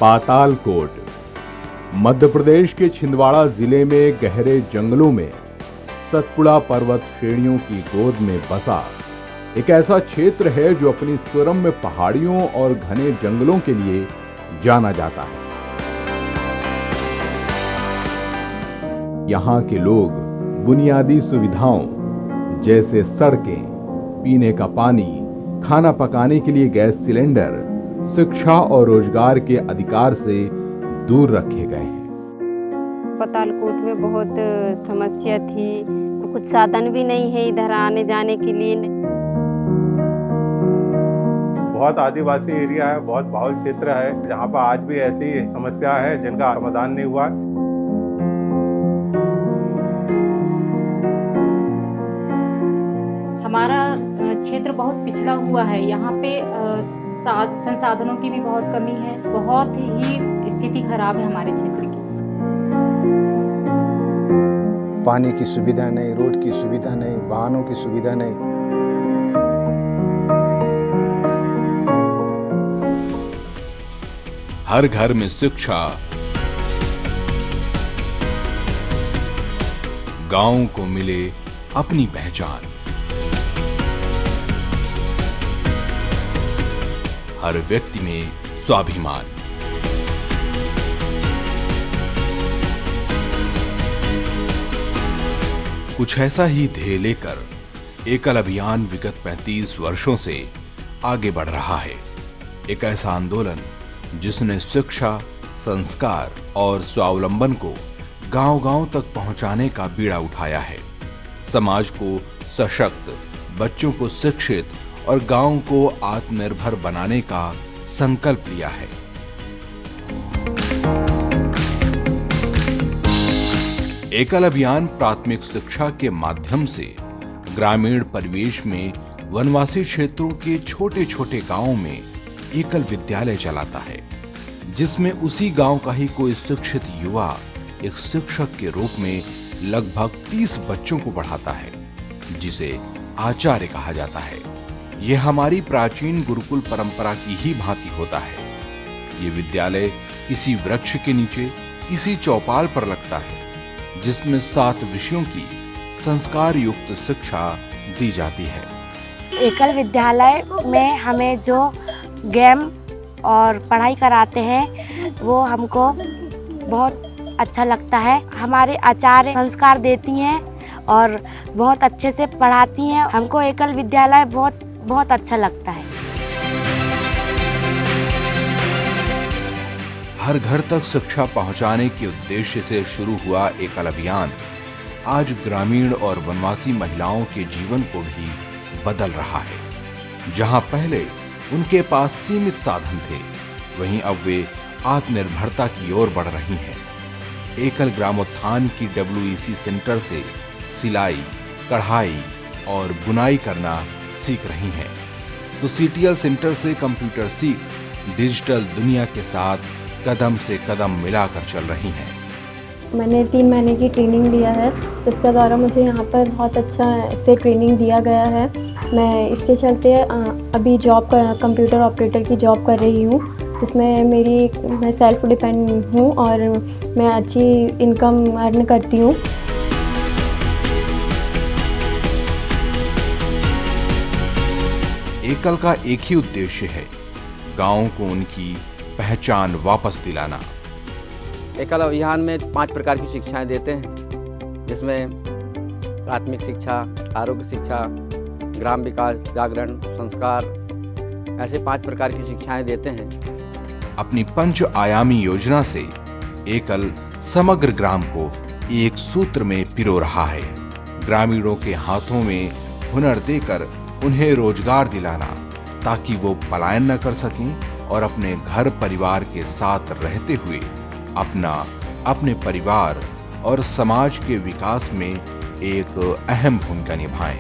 पातालकोट मध्य प्रदेश के छिंदवाड़ा जिले में गहरे जंगलों में सतपुड़ा पर्वत श्रेणियों की गोद में बसा एक ऐसा क्षेत्र है जो अपनी सुरम्य पहाड़ियों और घने जंगलों के लिए जाना जाता है। यहाँ के लोग बुनियादी सुविधाओं जैसे सड़कें, पीने का पानी, खाना पकाने के लिए गैस सिलेंडर, शिक्षा और रोजगार के अधिकार से दूर रखे गए हैं। पातालकोट में बहुत समस्या थी, कुछ साधन भी नहीं है इधर आने जाने के लिए। बहुत आदिवासी एरिया है, बहुत बाहुल क्षेत्र है, जहाँ पर आज भी ऐसी समस्या है जिनका समाधान नहीं हुआ। हमारा क्षेत्र बहुत पिछड़ा हुआ है, यहाँ पे संसाधनों की भी बहुत कमी है, बहुत ही स्थिति खराब है हमारे क्षेत्र की। पानी की सुविधा नहीं, रोड की सुविधा नहीं, वाहनों की सुविधा नहीं। हर घर में शिक्षा, गांव को मिले अपनी पहचान, हर व्यक्ति में स्वाभिमान। कुछ ऐसा ही ध्येय लेकर एकल अभियान विगत 35 वर्षों से आगे बढ़ रहा है। एक ऐसा आंदोलन जिसने शिक्षा, संस्कार और स्वावलंबन को गांव-गांव तक पहुंचाने का बीड़ा उठाया है। समाज को सशक्त, बच्चों को शिक्षित और गांव को आत्मनिर्भर बनाने का संकल्प लिया है। एकल अभियान प्राथमिक शिक्षा के माध्यम से ग्रामीण परिवेश में वनवासी क्षेत्रों के छोटे छोटे गांवों में एकल विद्यालय चलाता है, जिसमें उसी गांव का ही कोई शिक्षित युवा एक शिक्षक के रूप में लगभग 30 बच्चों को पढ़ाता है, जिसे आचार्य कहा जाता है। यह हमारी प्राचीन गुरुकुल परंपरा की ही भांति होता है। ये विद्यालय किसी वृक्ष के नीचे किसी चौपाल पर लगता है, जिसमें 7 विषयों की संस्कार युक्त शिक्षा दी जाती है। एकल विद्यालय में हमें जो गेम और पढ़ाई कराते हैं वो हमको बहुत अच्छा लगता है। हमारे आचार्य संस्कार देती हैं और बहुत अच्छे से पढ़ाती हैं। हमको एकल विद्यालय बहुत अच्छा लगता है। हर घर तक शिक्षा पहुंचाने के उद्देश्य से शुरू हुआ एकल अभियान आज ग्रामीण और वनवासी महिलाओं के जीवन को भी बदल रहा है। जहां पहले उनके पास सीमित साधन थे, वहीं अब वे आत्मनिर्भरता की ओर बढ़ रही हैं। एकल ग्रामोत्थान की WEC सेंटर से सिलाई, कढ़ाई और बुनाई करना सीख रही हैं, तो CTL सेंटर से कंप्यूटर सीख डिजिटल दुनिया के साथ कदम से कदम मिलाकर चल रही हैं। मैंने 3 महीने की ट्रेनिंग लिया है, इसके द्वारा मुझे यहाँ पर बहुत अच्छा से ट्रेनिंग दिया गया है। मैं इसके चलते अभी कंप्यूटर ऑपरेटर की जॉब कर रही हूँ, जिसमें मैं सेल्फ डिपेंड हूँ और मैं अच्छी इनकम अर्न करती हूँ। एकल का एक ही उद्देश्य है, गांव को उनकी पहचान वापस दिलाना। एकल अभियान में 5 प्रकार की शिक्षाएं देते हैं, जिसमें प्राथमिक शिक्षा, आरोग्य शिक्षा, ग्राम विकास, जागरण, संस्कार, ऐसे 5 प्रकार की शिक्षाएं देते हैं। अपनी 5 आयामी योजना से एकल समग्र ग्राम को एक सूत्र में पिरो रहा है। ग्रामीणों के हाथों में हुनर देकर उन्हें रोजगार दिलाना, ताकि वो पलायन न कर सकें और अपने घर परिवार के साथ रहते हुए अपने परिवार और समाज के विकास में एक अहम भूमिका निभाएं।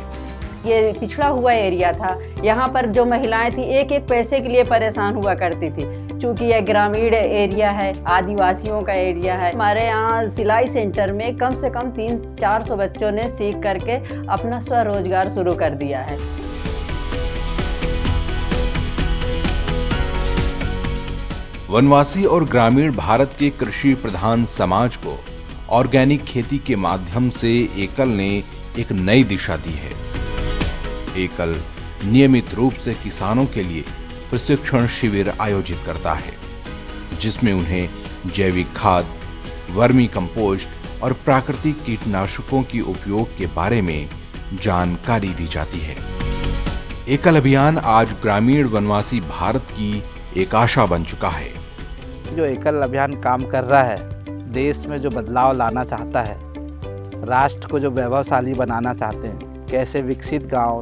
ये पिछड़ा हुआ एरिया था, यहाँ पर जो महिलाएं थी एक एक पैसे के लिए परेशान हुआ करती थी। चूँकि यह ग्रामीण एरिया है, आदिवासियों का एरिया है। हमारे यहाँ सिलाई सेंटर में कम से कम 300-400 बच्चों ने सीख करके अपना स्वरोजगार शुरू कर दिया है। वनवासी और ग्रामीण भारत के कृषि प्रधान समाज को ऑर्गेनिक खेती के माध्यम से एकल ने एक नई दिशा दी है। एकल नियमित रूप से किसानों के लिए प्रशिक्षण शिविर आयोजित करता है, जिसमें उन्हें जैविक खाद, वर्मी कंपोस्ट और प्राकृतिक कीटनाशकों की उपयोग के बारे में जानकारी दी जाती है। एकल अभियान आज ग्रामीण वनवासी भारत की एक आशा बन चुका है। जो एकल अभियान काम कर रहा है, देश में जो बदलाव लाना चाहता है, राष्ट्र को जो वैभवशाली बनाना चाहते हैं, कैसे विकसित गांव,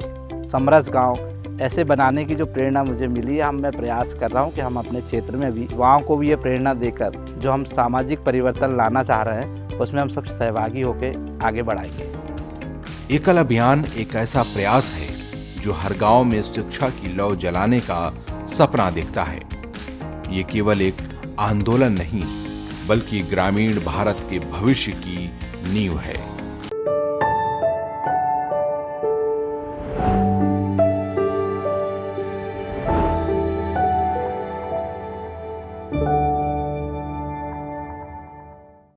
समृद्ध गांव ऐसे बनाने की जो प्रेरणा मुझे मिली है, मैं प्रयास कर रहा हूं कि हम अपने क्षेत्र में भी युवाओं को भी ये प्रेरणा देकर जो हम सामाजिक परिवर्तन लाना चाह रहे हैं, उसमें हम सब सहभागी होकर आगे बढ़ाएंगे। एकल अभियान एक ऐसा प्रयास है जो हर गांव में शिक्षा की लौ जलाने का सपना देखता है। ये केवल एक आंदोलन नहीं, बल्कि ग्रामीण भारत के भविष्य की नींव है।